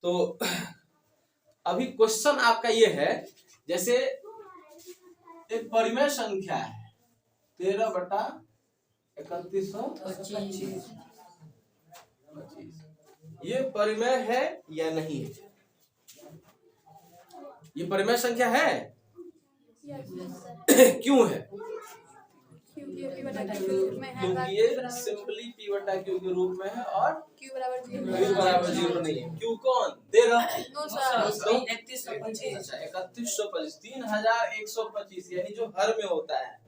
तो अभी क्वेश्चन आपका ये है, जैसे एक परिमेय संख्या है 13/3125, ये परिमेय है या नहीं है? ये परिमेय संख्या है? क्यों है? क्योंकि ये सिंपली p बटा q के रूप में है और q बराबर 0 नहीं है। q कौन? 3125, 3125 यानी जो हर में होता है,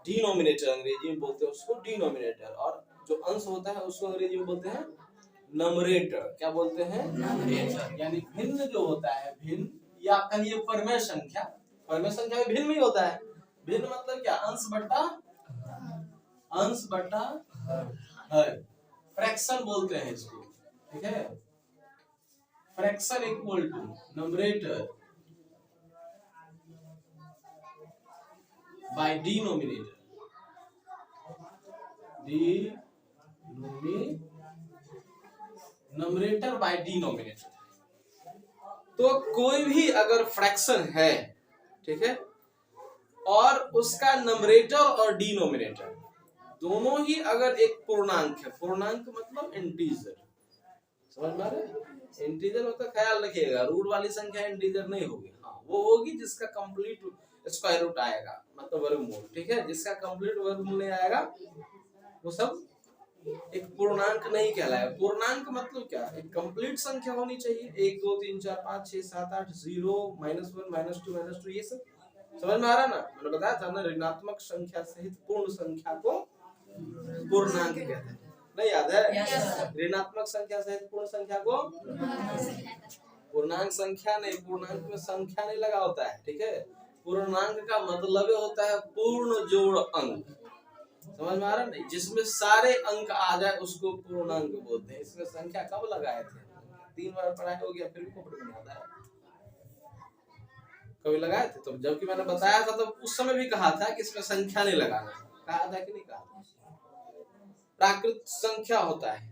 डिनोमिनेटर अंग्रेजी में बोलते हैं उसको डिनोमिनेटर, और जो अंश होता है उसको अंग्रेजी में बोलते हैं नमरेटर। क्या बोलते हैं? नमरेटर। यानी भिन्न जो होता है, भिन्न या आपका ये परिमेय संख्या, परिमेय संख्या में भिन्न ही होता है। भिन्न मतलब क्या? अंश बटा हर, फ्रैक्शन बोलते हैं इसको, ठीक है। Fraction equal to numerator by denominator, numerator by denominator. तो कोई भी अगर फ्रैक्शन है, ठीक है, और उसका नमरेटर और डिनोमिनेटर दोनों ही अगर एक पूर्णांक है, पूर्णांक मतलब इंटीजर, समझ में आ रहा है? इंटीजर मतलब ख्याल रखिएगा, रूट वाली संख्या इंटीजर नहीं होगी। हाँ, वो होगी जिसका कंप्लीट स्क्वायर रूट आएगा, मतलब वर्गमूल, ठीक है। जिसका कंप्लीट वर्गमूल नहीं आएगा वो सब एक पूर्णांक नहीं कहलाएगा। पूर्णांक मतलब क्या? एक कंप्लीट संख्या होनी चाहिए, 1 2 3 4 5 6 7 8 0 -1 -2 -2, ये सब समझ में आ रहा ना? मैंने बताया था ना, ऋणात्मक संख्या सहित पूर्ण संख्या को पूर्णांक कहते हैं। नहीं याद है? ऋणात्मक संख्या सहित पूर्ण संख्या को पूर्णांक संख्या नहीं, पूर्णांक में संख्या नहीं लगा होता है, ठीक है। पूर्णांक का मतलब होता है पूर्ण जोड़ अंक, समझ में आ रहा नहीं? जिसमें सारे अंक आ जाए उसको पूर्णांक बोलते हैं। इसमें संख्या कब लगाए थे? 3 बार पढ़ाई हो गया, फिर भी कपड़े में आता है। कभी लगाए थे? तो जबकि मैंने बताया था तो उस समय भी कहा था कि इसमें संख्या नहीं लगाना, कहा था कि नहीं कहा? प्राकृत संख्या होता है,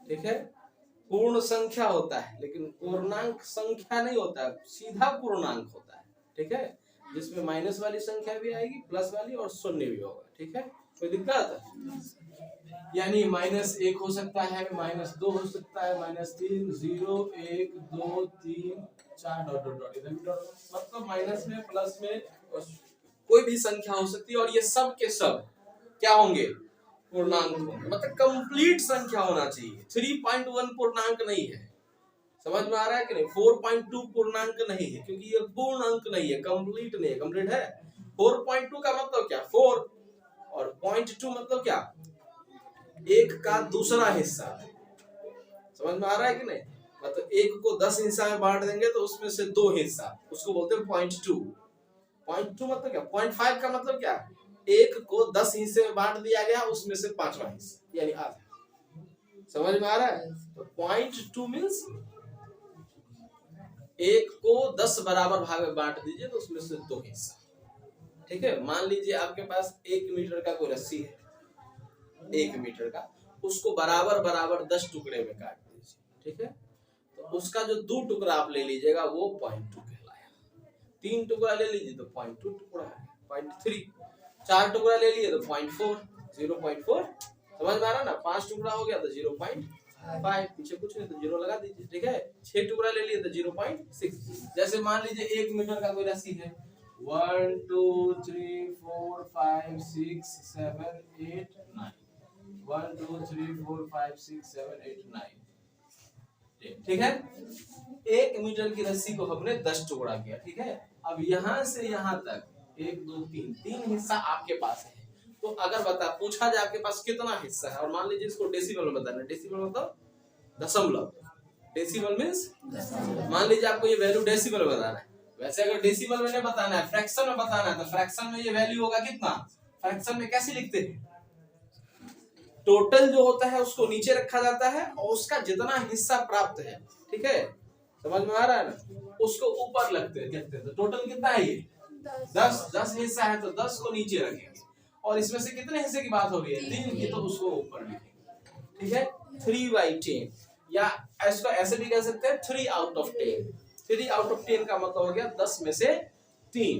ठीक है, पूर्ण संख्या होता है, लेकिन पूर्णांक संख्या नहीं होता है, सीधा पूर्णांक होता है, ठीक है, जिसमें माइनस वाली संख्या भी आएगी, प्लस वाली, और शून्य भी होगा, ठीक है। कोई दिक्कत? यानी -1 हो सकता है, -2 हो सकता है, -3 0 1 2 3 4 डॉट डॉट डॉट, इधर भी डॉट, मतलब माइनस में प्लस में कोई भी संख्या हो सकती है, और ये सब के सब क्या होंगे? पूर्णांक होंगे, मतलब कंप्लीट संख्या होना चाहिए। 3.1 पूर्णांक नहीं है, समझ में आ रहा है कि नहीं? 4.2 पूर्णांक नहीं है, क्योंकि ये पूर्ण अंक नहीं है, कंप्लीट नहीं है। कंप्लीट है 4.2 का मतलब क्या? 4, और 0.2 मतलब क्या? 1 का दूसरा हिस्सा, समझ में आ रहा है कि नहीं? मतलब 1 को 10 हिस्सा में बांट देंगे तो उसमें से 2 हिस्सा, उसको बोलते हैं 0.2। 0.2 मतलब क्या? 0.5 का मतलब क्या? 1 को 10 हिस्से में बांट दिया गया, उसमें से 5वां हिस्सा, यानी आधा। समझ में आ रहा है? तो 0.2 मींस 1 को 10 बराबर भाग में बांट दीजिए तो उसमें से 2 हिस्सा, ठीक है। मान लीजिए आपके पास 1 मीटर का कोई रस्सी है, 1 मीटर का, उसको बराबर बराबर 10 टुकड़े में काट दीजिए, ठीक है। तो उसका जो 2 टुकड़ा आप ले लीजिएगा वो 0.2 कहलाएगा। 3 टुकड़ा ले लीजिए तो 0.2 टुकड़ा है, 0.3। 4 टुकड़ा ले लिए तो 0.4, 0.4, समझ में आ रहा ना? 5 टुकड़ा हो गया तो 0.5, पीछे कुछ नहीं तो 0 लगा दीजिए, ठीक है। 6 टुकड़ा ले लिए तो 0.6। जैसे मान लीजिए 1 मीटर का कोई रस्सी है, 1 2 3 4 5 6 7 8 9, 1 2 3 4 5 6 7 8 9, ठीक है। 1 मीटर की रस्सी को हमने 10 टुकड़ा किया, ठीक है। अब यहाँ से यहाँ तक 1 2 3 हिस्सा आपके पास है। तो अगर पूछा जाए आपके पास कितना हिस्सा है, और मान लीजिए इसको डेसिमल में बताना है। डेसिमल मतलब दशमलव, डेसिमल मींस, मान लीजिए आपको ये वैल्यू डेसिमल में बताना है। वैसे अगर डेसिमल में नहीं बताना है, फ्रैक्शन में बताना है, तो फ्रैक्शन में ये वैल्यू होगा कितना? फ्रैक्शन में कैसे लिखते हैं? टोटल जो होता है उसको नीचे रखा जाता है, और उसका जितना हिस्सा प्राप्त है, ठीक है, समझ में आ रहा है ना, उसको ऊपर लिखते हैं। तो टोटल कितना है? ये 10 हिस्सा है तो 10 को नीचे रखेंगे, और इसमें से कितने हिस्से की बात हो रही है? 3 की, तो उसको ऊपर लिखेंगे, ठीक है। 3/10 या इसको ऐसे भी कह सकते हैं 3 आउट ऑफ 10। 3 आउट ऑफ 10 का मतलब हो गया 10 में से 3।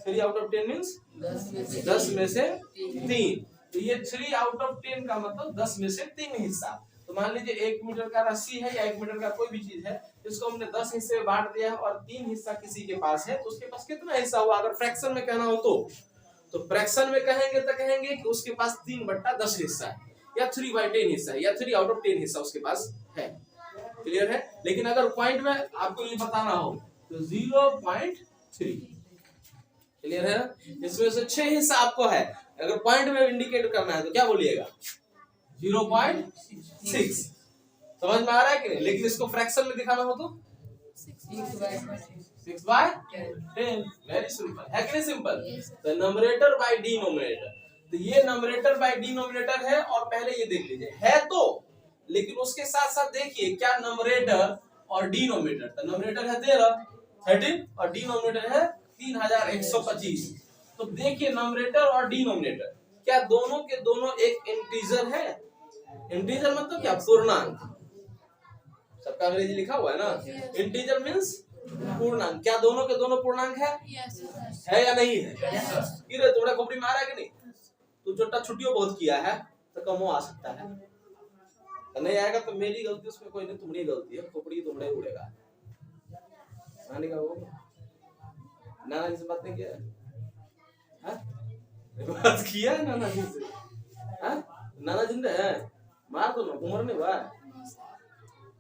3 आउट ऑफ 10 मीन्स 10 में से 3। तो ये 3 आउट ऑफ 10 का मतलब 10 में से 3 हिस्सा। तो मान लीजिए 1 मीटर का रस्सी है या 1 मीटर का कोई भी चीज है, इसको हमने 10 हिस्से में बांट दिया है और 3 हिस्सा किसी के पास है, तो उसके पास कितना हिस्सा हुआ? अगर फ्रैक्शन में कहना हो तो फ्रैक्शन में कहेंगे तो कहेंगे कि उसके पास 3/10 हिस्सा है या 3/10 हिस्सा है या 3 आउट ऑफ 10 हिस्सा उसके पास है। क्लियर है? लेकिन अगर पॉइंट में आपको ये बताना हो तो 0.3। क्लियर है? इसमें से 6 हिस्सा आपको है, अगर पॉइंट में इंडिकेट करना है तो क्या बोलिएगा? 0.6। समझ में आ रहा है कि नहीं? लेकिन इसको फ्रैक्शन में दिखाना हो तो 6/10। वेरी सिंपल है कि नहीं? सिंपल। तो नंबरेटर बाय डिनोमिनेटर, तो ये नंबरेटर बाय डिनोमिनेटर है। और पहले ये देख लीजिए है तो, लेकिन उसके साथ साथ देखिए क्या नंबरेटर और डिनोमिनेटर, तो नंबरेटर है 13 और डिनोमिनेटर है 3125। तो देखिए नंबरेटर और डिनोमिनेटर क्या दोनों के दोनों एक इंटीजर है? इंटीजर मतलब क्या? पूर्णांक। सबका अंग्रेजी लिखा हुआ है ना। इंटीजर मींस पूर्णांक। क्या दोनों के दोनों पूर्णांक है? है या नहीं है? किरे थोड़ा खोपड़ी में आ रहा है कि नहीं? तू छोटा छुट्टियों बहुत किया है तो कम आ सकता है, नहीं आएगा तो मेरी गलती, उसमें कोई नहीं, तुम्हारी गलती है। खोपड़ी तुम्हारे उड़ेगा। नानी का वो नाना जी से बात नहीं किया? बात किया है नाना जी से? नाना जिंदा है? मार दो ना, उम्र नहीं हुआ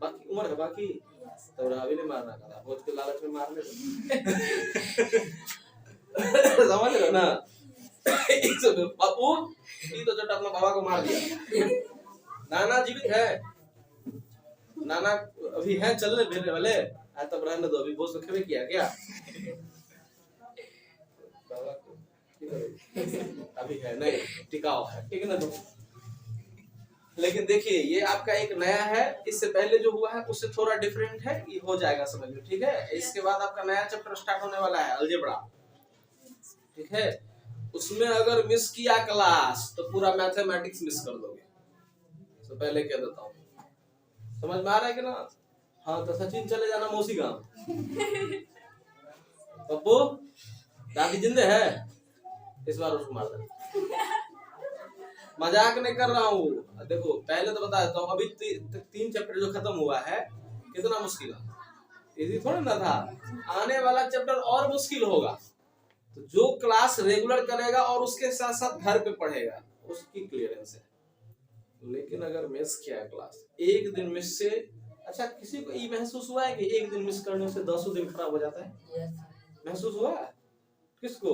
बाकी, उम्र है बाकी, तो अभी नहीं मारना करा, बहुत के लालच में मारने समझ रहे हो ना? बापू ये तो छोटा अपना बाबा को मार दिया। नाना जीवित है? नाना अभी है चलने फिरने वाले? तब रहने दो, अभी बहुत सुखे में किया क्या? बाबा को अभी है नहीं, टिकाऊ है, ठीक है ना? तो लेकिन देखिए ये आपका एक नया है, इससे पहले जो हुआ है उससे थोड़ा डिफरेंट है, ये हो जाएगा समझ में, ठीक है? इसके बाद आपका नया चैप्टर स्टार्ट होने वाला है अलजेब्रा, ठीक है? उसमें अगर मिस किया क्लास तो पूरा मैथमेटिक्स मिस कर दोगे, तो पहले कह देता हूँ। समझ में आ रहा है कि ना? हाँ तो सचिन चले जाना मौसी गांव। पप्पू दादी जिंदे है? इस बार उसको मार दे। मजाक नहीं कर रहा हूँ। देखो पहले तो बता देता हूँ, अभी 3 चैप्टर जो खत्म हुआ है कितना मुश्किल है, इजी थोड़ा ना था। आने वाला चैप्टर और मुश्किल होगा। तो जो क्लास रेगुलर करेगा और उसके साथ साथ घर पे पढ़ेगा उसकी क्लियरेंस है। लेकिन अगर मिस किया क्लास एक दिन मिस से, अच्छा किसी को ये महसूस हुआ है कि एक दिन मिस करने से 10 दिन खराब हो जाता है? महसूस हुआ है? किसको?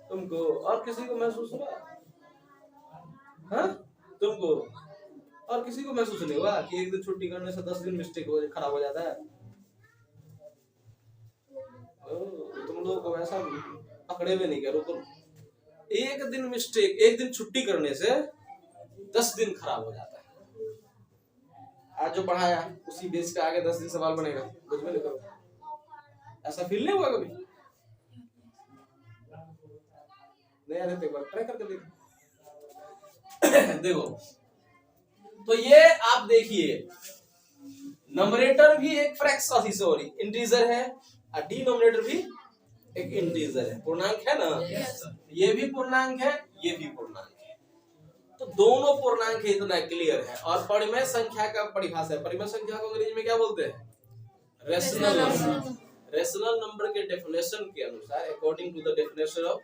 तुमको? और किसी को महसूस हुआ? हाँ तुमको? और किसी को महसूस नहीं हुआ कि एक दिन छुट्टी करने से 10 दिन मिस्टेक हो खराब हो जाता है? तुम लोगों को वैसा पकड़े भी नहीं करो। तुम एक दिन मिस्टेक, एक दिन छुट्टी करने से 10 दिन खराब हो जाता है। आज जो पढ़ाया उसी बेस पे आगे 10 दिन सवाल बनेगा, कुछ भी नहीं करो। ऐसा फील नहीं हुआ कभी? नहीं आ रहे तो एक बार ट्राई करके देखो। देखो तो ये आप देखिए नंबरेटर भी एक फ्रैक्शन, सॉरी इंटीजर है, और डिनोमिनेटर भी एक इंटीजर है, पूर्णांक है ना? ये भी पूर्णांक है, ये भी पूर्णांक है, तो दोनों पूर्णांक है, इतना क्लियर है। और परिमेय संख्या का परिभाषा है, परिमेय संख्या को अंग्रेजी में क्या बोलते हैं? Rational number. रेशनल नंबर के डेफिनेशन के अनुसार, according to the definition of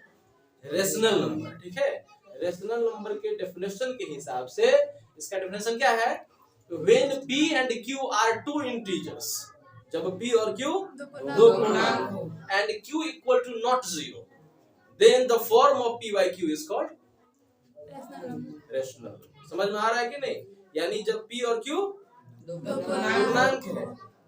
rational number, ठीक है? रेशनल नंबर के डेफिनेशन के हिसाब से इसका डेफिनेशन क्या है? When P and Q are two integers, जब P और Q दो पूर्णांक हो and Q equal to not 0, then the form of P by Q is called rational. समझ में आ रहा है कि नहीं? यानी जब P और Q पूर्णांक है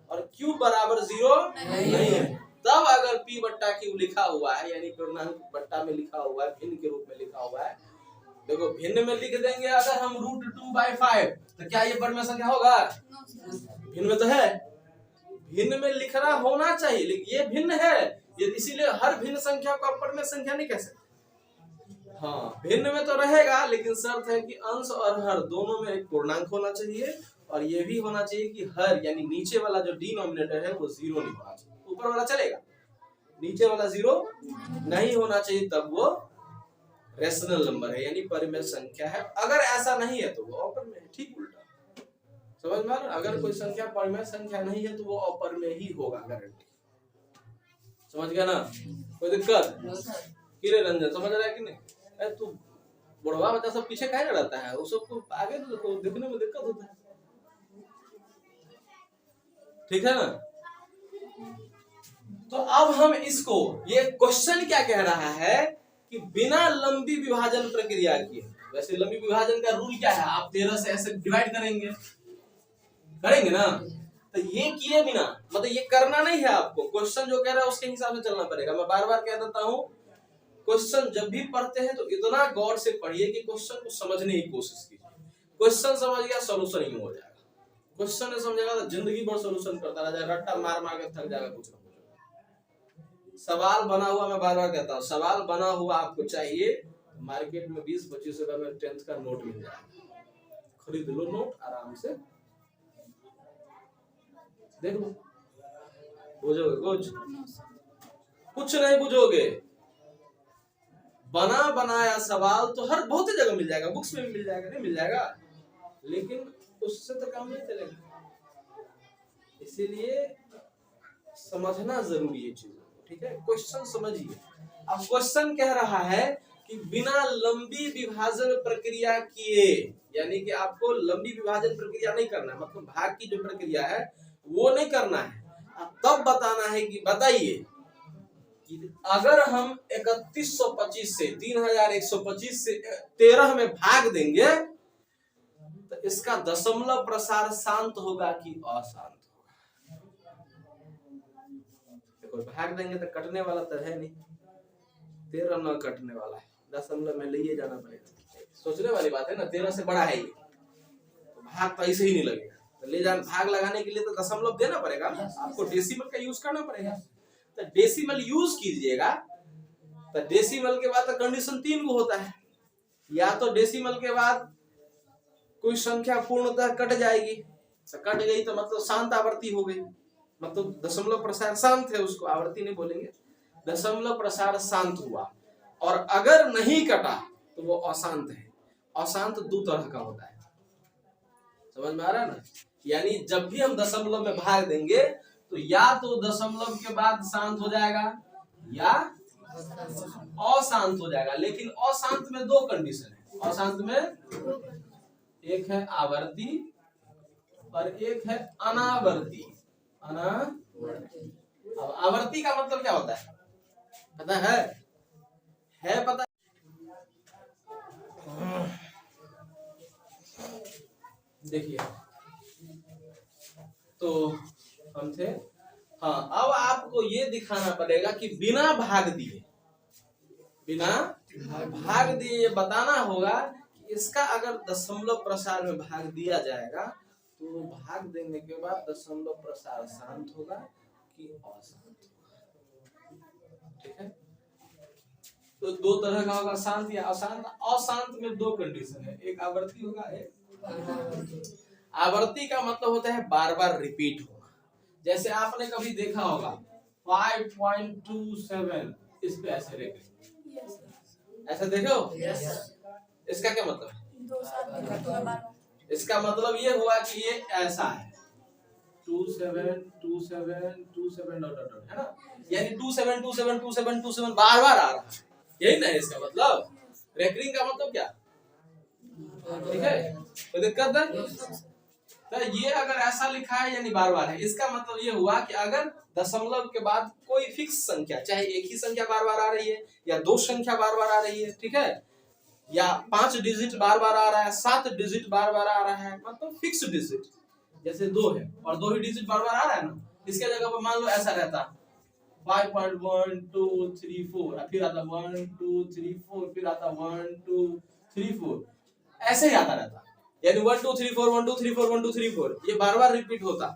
और Q बराबर 0 नहीं है, तब अगर P बट्टा Q लिखा हुआ है, यानी पूर्णांक बट्टा में लिखा हुआ है, भिन्न के रूप में लिखा हुआ है। देखो भिन्न में लिख देंगे अगर हम √2/5, तो क्या ये परिमेय संख्या होगा? भिन्न में तो है, भिन्न में लिखना होना चाहिए, लेकिन ये भिन्न है, ये इसीलिए हर भिन्न संख्या को परिमेय संख्या नहीं कह सकते। हाँ भिन्न में तो रहेगा, लेकिन शर्त है कि अंश और हर दोनों में एक पूर्णांक होना चाहिए और ये भी होना चाहिए कि हर यानी नीचे वाला जो डिनोमिनेटर है वो 0 नहीं होना चाहिए। ऊपर वाला चलेगा, नीचे वाला 0 नहीं होना चाहिए, तब वो रेशनल नंबर है यानी परिमेय संख्या है। अगर ऐसा नहीं है तो वो अपरिमेय है। ठीक उल्टा, समझ में आ रहा? अगर कोई संख्या परिमेय संख्या नहीं है तो वो अपरिमेय ही होगा, गारंटी। समझ गया ना? कोई दिक्कत? किरे रंजन समझ रहा है कि नहीं? अरे तू बुढ़वा बच्चा सब पीछे काहे रहता है, वो सबको आगे तो देखने में दिक्कत होता है। ठीक है ना? तो अब हम इसको, ये क्वेश्चन क्या कह रहा है कि बिना लंबी विभाजन प्रक्रिया किए, वैसे लंबी विभाजन का रूल क्या है, आप 13 से ऐसे डिवाइड करेंगे ना, तो ये किए बिना, मतलब ये करना नहीं है आपको, क्वेश्चन जो कह रहा है उसके हिसाब से चलना पड़ेगा। मैं बार बार कह देता हूँ, क्वेश्चन जब भी पढ़ते हैं तो इतना गौर से पढ़िए कि क्वेश्चन को समझने की कोशिश कीजिए। क्वेश्चन समझ गया, सोल्यूशन ही हो जाएगा। क्वेश्चन नहीं समझेगा तो जिंदगी भर सोल्यूशन करता रह जाएगा, रट्टा मार मार के थक जाएगा कुछ ना कुछ। सवाल बना हुआ, मैं बार बार कहता हूँ, सवाल बना हुआ आपको चाहिए, मार्केट में 20-25 रुपए में 10th का नोट मिल जाएगा, खरीद लो नोट, आराम से देख लो, बुझोगे कुछ नहीं बुझोगे। बना बनाया सवाल तो हर बहुत ही जगह मिल जाएगा, बुक्स में भी मिल जाएगा, नहीं मिल जाएगा, लेकिन उससे तो काम नहीं चलेगा। इसीलिए समझना जरूरी है चीजों को, ठीक है? क्वेश्चन समझिए। अब क्वेश्चन कह रहा है कि बिना लंबी विभाजन प्रक्रिया किए, यानी कि आपको लंबी विभाजन प्रक्रिया नहीं करना है, मतलब भाग की जो प्रक्रिया है वो नहीं करना है। तब बताना है कि बताइए अगर हम 3125 से 3125 से 13 में भाग देंगे तो इसका दशमलव प्रसार शांत होगा कि अशांत होगा? देखो, भाग देंगे तो कटने वाला तो है नहीं, 13 न कटने वाला है, दशमलव में ले जाना पड़ेगा। सोचने वाली बात है ना, 13 से बड़ा है ये, तो भाग तो ऐसे ही नहीं लगेगा, तो ले जाना, भाग लगाने के लिए तो दशमलव देना पड़ेगा, आपको डेसिमल का यूज करना पड़ेगा। तो डेसिमल यूज कीजिएगा, तो डेसिमल के बाद तो कंडीशन 3 को होता है, या तो डेसिमल के बाद कोई संख्या पूर्णतः कट जाएगी, तो कट गई तो मतलब शांत आवर्ती हो गई, मतलब दशमलव प्रसार शांत है, उसको आवर्ती नहीं बोलेंगे, दशमलव प्रसार शांत हुआ। और अगर नहीं कटा तो वो अशांत है। अशांत 2 तरह का होता है, समझ में आ रहा है ना? यानी जब भी हम दशमलव में भाग देंगे तो या तो दशमलव के बाद शांत हो जाएगा या अशांत हो जाएगा। लेकिन अशांत में 2 कंडीशन है। अशांत में एक है आवर्ती और एक है अनावर्ती। अब आवर्ती का मतलब क्या होता है पता है पता? देखिए, तो हम थे, हाँ, अब आपको ये दिखाना पड़ेगा कि बिना भाग दिए ये बताना होगा कि इसका अगर दशमलव प्रसार में भाग दिया जाएगा तो भाग देने के बाद दशमलव प्रसार शांत होगा कि अशांत होगा। ठीक है, तो 2 तरह का होगा, शांत या अशांत। अशांत में 2 कंडीशन है, एक आवर्ती होगा, एक आवर्ती का मतलब होता है बार बार रिपीट होना। जैसे आपने कभी देखा होगा 5.27 इस पे ऐसे रेखे, ऐसा देखो, इसका क्या मतलब है? इसका मतलब ये हुआ कि ये ऐसा है 27 डॉट है ना, यानी 27 बार बार आ रहा है, यही ना है इसका मतलब। रेकरिंग का मतलब क्या? ठीक है, तो दिक्कत है। तो ये अगर ऐसा लिखा है यानी बार बार है, इसका मतलब ये हुआ कि अगर दशमलव के बाद कोई फिक्स संख्या, चाहे एक ही संख्या बार बार आ रही है या 2 संख्या बार बार आ रही है, ठीक है, या 5 डिजिट बार बार आ रहा है, 7 डिजिट बार बार आ रहा है, मतलब फिक्स डिजिट, जैसे 2 है और 2 ही डिजिट बार बार आ रहा है ना, इसके जगह पर मान लो ऐसा रहता 5.1 2 3 4, फिर आता 1 2 3 4, फिर आता 1 2 3 4, ऐसे ही आता रहता, यानी 1 2 3 4 1 2 3 4 1 2 3 4, ये बार बार रिपीट होता।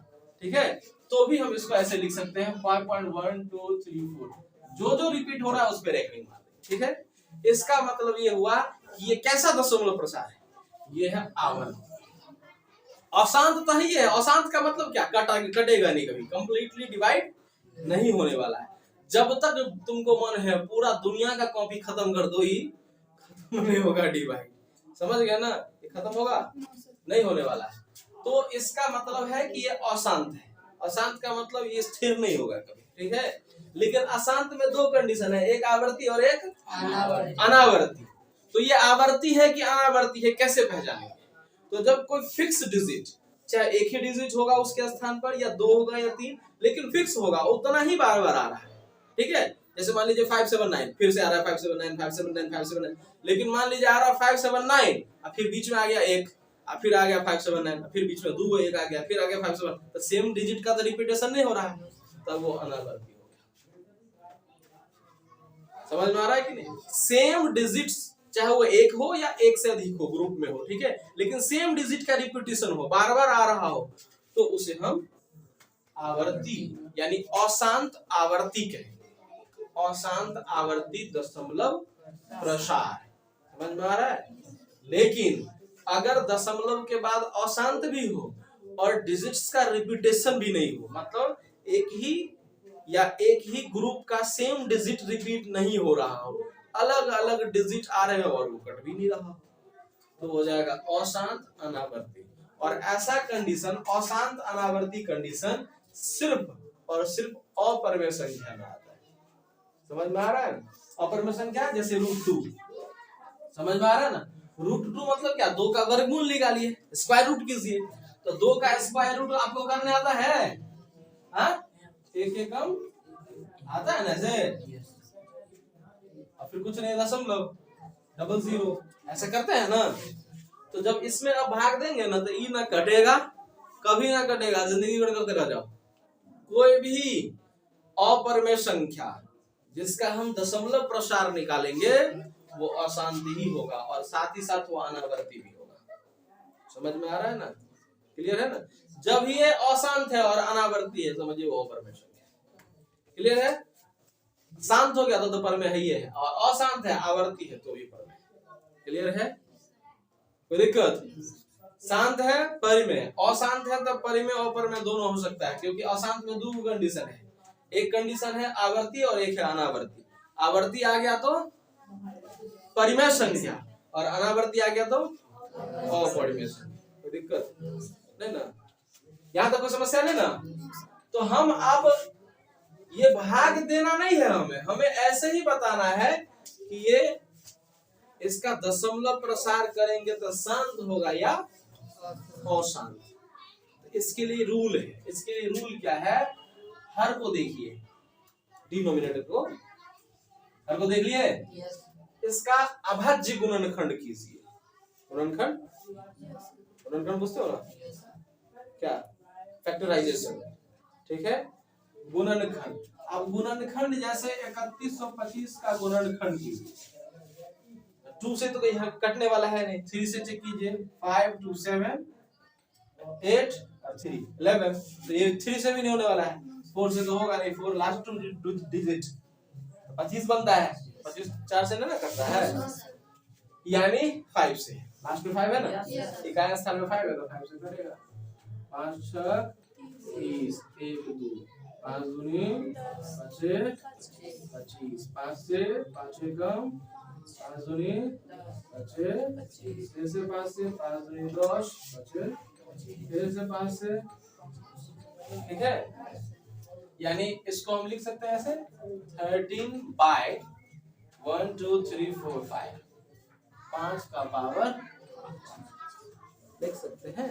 ठीक है, तो भी हम इसको ऐसे लिख सकते हैं 5.1 2 3 4, जो रिपीट हो रहा है उस पे रेकरिंग मार दें। ठीक है, इसका मतलब ये हुआ कि ये कैसा दशमलव प्रसार है, ये है आवर्ती। अशांत तो ही है। अशांत का मतलब क्या, कटेगा नहीं कभी, कंप्लीटली डिवाइड नहीं होने वाला है। जब तक तुमको मन है पूरा दुनिया का कॉपी खत्म कर दो, ही खत्म नहीं होगा डिवाइड। समझ गया ना, ये खत्म होगा नहीं होने वाला है। तो इसका मतलब है कि ये अशांत है। अशांत का मतलब ये स्थिर नहीं होगा कभी, ठीक है। लेकिन अशांत में दो कंडीशन है, एक आवर्ती और एक अनावर्ती। तो ये आवर्ती है कि अनावर्ती है, कैसे पहचानेंगे? तो जब कोई फिक्स डिजिट, चाहे एक ही डिजिट होगा उसके स्थान पर, या दो होगा या तीन, लेकिन फिक्स होगा, उतना ही बार बार आ रहा है, ठीक है। जैसे मान लीजिए 579 फिर से आ रहा है, 579 579 579, लेकिन मान लीजिए आ रहा है 579 और फिर बीच में आ गया एक, फिर आ गया 579, फिर बीच में दो एक आ गया, फिर आ गया 57, तो सेम डिजिट का तो रिपीटेशन नहीं हो रहा है, तब वो अनावर्ती हो गया। समझ में आ रहा है कि नहीं? सेम डिजिट्स चाहे वो एक हो या एक से अधिक हो, ग्रुप में हो, ठीक है, लेकिन सेम डिजिट का रिपीटेशन हो, बार बार आ रहा हो, तो उसे हम आवर्ती यानी अशांत आवर्ती कहेंगे। अशांत आवर्ती दशमलव प्रसार, समझ में आ रहा है? लेकिन अगर दशमलव के बाद अशांत भी हो और डिजिट्स का रिपीटेशन भी नहीं हो, मतलब एक ही ग्रुप का सेम डिजिट रिपीट नहीं हो रहा हो, अलग अलग डिजिट आ रहे हो और वो कट भी नहीं रहा, तो हो जाएगा अशांत अनावर्ती। और ऐसा कंडीशन, अशांत अनावर्ती कंडीशन, सिर्फ और सिर्फ अपरिमेय संख्या में आता है। समझ में आ रहा है? अपरिमेय संख्या जैसे √2, समझ में आ रहा है ना? √2 मतलब क्या, दो का वर्गमूल निकालिए, स्क्वायर रूट कीजिए। तो दो का स्क्वायर रूट आपको करने आता है? एक एकम आता है ना ऐसे, और फिर कुछ नहीं, दशमलव, 00 ऐसा करते हैं ना। तो जब इसमें अब भाग देंगे ना, तो ई ना कटेगा, कभी ना कटेगा, जिंदगी भर करते रह जाओ। कोई भी अपरिमेय संख्या जिसका हम दशमलव प्रसार निकालेंगे वो अशांति ही होगा, और साथ ही साथ वो अनावर्ती भी होगा। समझ में आ रहा है ना? क्लियर है ना? जब ये अशांत है और अनावर्ती है, समझिए वो अपरिमेय संख्या। क्लियर है? शांत हो गया तो परमेय है ही है, और अशांत है आवर्ती है तो भी परमेय। क्लियर है? कोई दिक्कत? शांत है परिमेय, अशांत है तब परिमेय और परमेय दोनों हो सकता है, क्योंकि अशांत में दो कंडीशन है, एक कंडीशन है आवर्ती और एक है अनावर्ती। आवर्ती आ गया तो परिमेय संख्या, और अनावर्ती आ गया तो अपरिमेय संख्या। कोई दिक्कत नहीं ना? यहाँ तक कोई समस्या नहीं ना? तो हम अब ये भाग देना नहीं है, हमें ऐसे ही बताना है कि ये इसका दशमलव प्रसार करेंगे तो शांत होगा या अशांत। इसके लिए रूल है। इसके लिए रूल क्या है? हर को देखिए, डिनोमिनेटर को, हर को देख लिए, इसका अभाज्य गुणनखंड कीजिए। गुणनखंड, गुणनखंड पूछते हो ना क्या? फैक्टराइजेशन, ठीक है। गुणनखंड, अब गुणनखंड जैसे 3125 का गुणनखंड कीजिए। 2 से तो कहीं कटने वाला है नहीं, 3 से चेक कीजिए, 5 2 7 8 और 3 11, तो ये 3 से भी नहीं होने वाला है, 4 से तो होगा नहीं, 4 लास्ट टू डिजिट 25 बनता है, 25 4 से ना कटता है, यानी 5 से, लास्ट में 5 है ना, इकाई स्थान में 5 है तो 5 से कटेगा। 5 6 30 1 2 5 दूनी 25 25, 5 से 5 एकम, 5 दूनी 25, 6 से 5 से 5 दूनी 10 25, 6 से 5 से, ठीक है। यानी इसको हम लिख सकते हैं ऐसे 13 बाय 1 2 3 4 5, 5 का पावर लिख सकते हैं।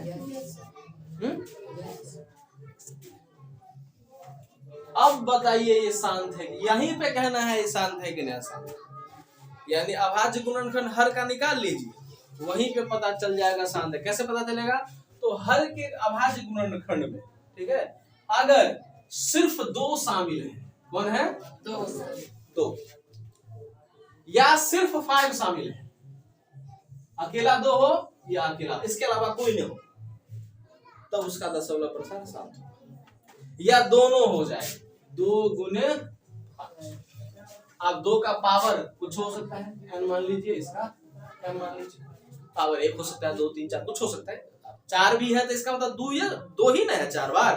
अब बताइए ये शांत है? यहीं पे कहना है ये शांत है कि नहीं शांत? यानी अभाज्य गुणनखंड हर का निकाल लीजिए, वहीं पे पता चल जाएगा शांत है। कैसे पता चलेगा? तो हर के अभाज्य गुणनखंड में, ठीक है, अगर सिर्फ 2 शामिल है, कौन है? 2, या सिर्फ 5 शामिल है, अकेला 2 हो या अकेला, इसके अलावा कोई नहीं हो, तब उसका दशमलव प्रसार शांत हो। या दोनों हो जाए, 2 गुने 5, अब 2 का पावर कुछ हो सकता है, n मान लीजिए, इसका m मान लीजिए, पावर 1 हो सकता है, 2 3 4 कुछ हो सकता है, 4 भी है तो इसका मतलब 2 ही ना है 4 बार।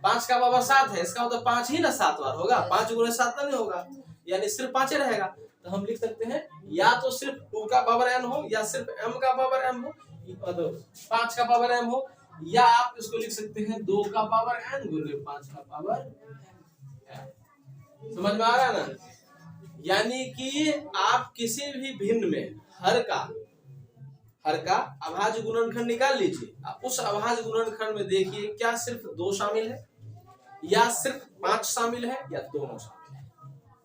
5 का पावर 7 है, इसका मतलब 5 ही ना 7 बार होगा। 5 गुणे 7 नहीं होगा, यानी सिर्फ 5 ही रहेगा। तो हम लिख सकते हैं या तो सिर्फ 2 का पावर n हो, या सिर्फ m का पावर m हो, 5 का पावर m हो, या आप इसको लिख सकते हैं 2 का पावर n गुणे 5 का पावर m। समझ में आ रहा है ना? यानी कि आप किसी भी भिन्न में हर का अभाज्य गुणनखंड निकाल लीजिए। आप उस अभाज्य गुणनखंड में देखिए क्या सिर्फ 2 शामिल है, या सिर्फ 5 शामिल है, या दोनों शामिल है।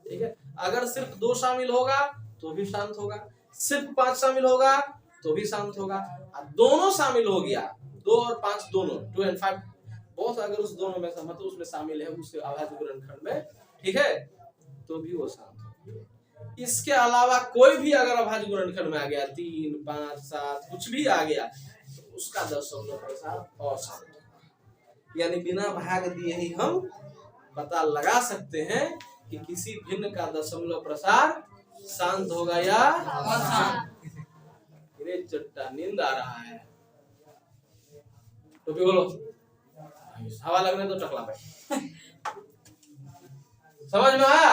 ठीक है, अगर सिर्फ 2 शामिल होगा तो भी शांत होगा, सिर्फ 5 शामिल होगा तो भी शांत होगा, दोनों शामिल हो गया, 2 और 5 दोनों, 2 and 5 बहुत, अगर उस दोनों में मतलब उसमें शामिल है उसके अभाज्य गुणनखंड में, ठीक है, तो भी वो शांत होगा। इसके अलावा कोई भी अगर अभाज्य गुणनखंड में आ गया 3, 5, 7 कुछ भी आ गया तो उसका दशमलव प्रसार अशांत होगा। यानी बिना भाग दिए ही हम पता लगा सकते हैं कि किसी भिन्न का दशमलव प्रसार शांत होगा या अशांत। मेरे चट्टा नींद आ रहा है, टोपी बोलो, हवा लगने तो टकला पे। समझ में आया?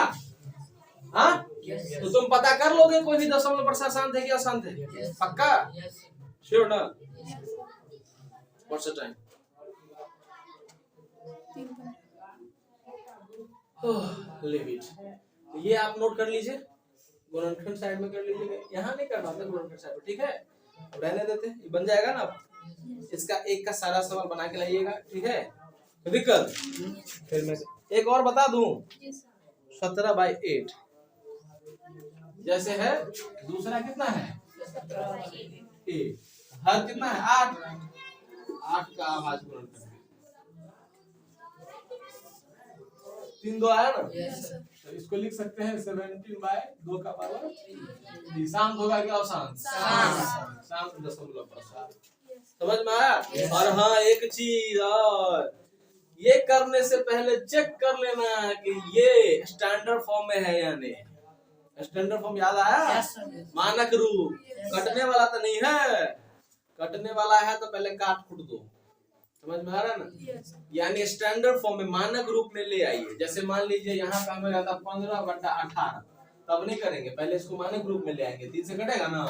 हाँ, तो तुम पता कर लोगे कोई भी दशमलव प्रसार शांत है कि अशांत है? पक्का? श्योर ना? What's the time? Leave it. ये आप नोट कर लीजिए, गुणनखंड साइड में कर लीजिए, यहाँ नहीं करना है गुणनखंड साइड में, ठीक है? रहने देते, ये बन जाएगा ना। इसका एक का सारा सवाल बना के लाइएगा, ठीक है? दिक्कत फिर मैं एक और बता दूं, 17/8 जैसे है, दूसरा कितना है 8, हर कितना है 8 का अभाज्य गुणनखंड 3 2 आया ना, तो इसको लिख सकते हैं 17/2 का पावर 3। शांत होगा क्या अशांत? शांत दशमलव प्रसार। समझ में आया? और हाँ, एक चीज और, ये करने से पहले चेक कर लेना कि ये स्टैंडर्ड फॉर्म में है या नहीं। स्टैंडर्ड फॉर्म याद आया? मानक रूप, कटने वाला तो नहीं है। कटने वाला है तो पहले काट फूट दो। समझ में आ रहा है ना? यानी स्टैंडर्ड फॉर्म में मानक रूप में ले आइए। जैसे मान लीजिए यहाँ पे हमें आता 15/18, तब नहीं करेंगे, पहले इसको मानक रूप में ले आएंगे। 3 से कटेगा ना,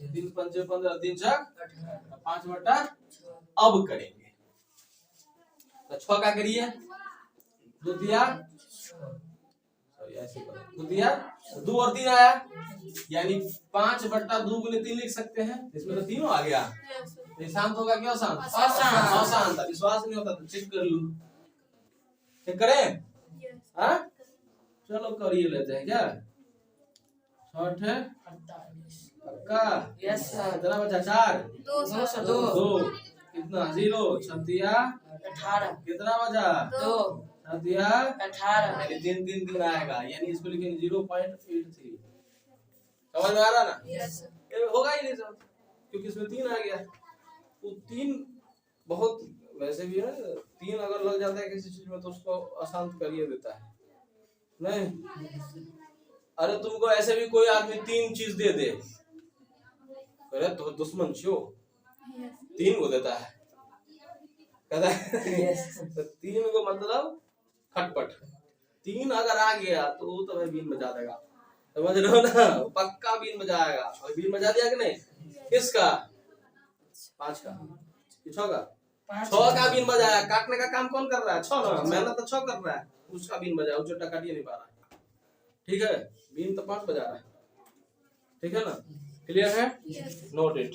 3 5 15, 3 6 5/, अब करेंगे तो 6 का करिए, 2 दिया, ऐसे करो, 2 दिया, 2 और 3 आया, यानी 5/2 गुने 3 लिख सकते हैं। इसमें तो तीनों आ गया, शांत होगा क्या अशांत? अशांत। विश्वास नहीं होता तो चेक कर लो, चेक करें? हाँ, चलो करिए लेते हैं क्या? 6 है पक्का? कितना बचा? 4 2 कितना? 0 6 18 कितना बचा? 2 18 3 3 3 आएगा, यानी इसको लिखेंगे 0.83। समझ में आ रहा ना? ये होगा ही नहीं सब, क्योंकि इसमें 3 आ गया। तो 3 बहुत वैसे भी है, 3 अगर लग जाता है किसी चीज में तो उसको अशांत करिए देता है नहीं। अरे तुमको ऐसे भी कोई आदमी 3 चीज दे दे, अरे तो दुश्मन छो, 3 को देता है, कहता है तो 3 को मतलब खटपट। 3 अगर आ गया तो वो तो भाई बीन बजा देगा। समझ रहे हो ना? पक्का बीन बजाएगा। और बीन बजा दिया कि नहीं? किसका? 5 का, 6 का? 6 का बीन बजाया। काटने का काम कौन कर रहा है? 6 ना, मेहनत तो 6 कर रहा है, उसका बीन बजाया, वो चोटा काटिए नहीं पा रहा है, ठीक है? बीन तो 5 बजा रहा है, ठीक है ना? क्लियर है? Note it.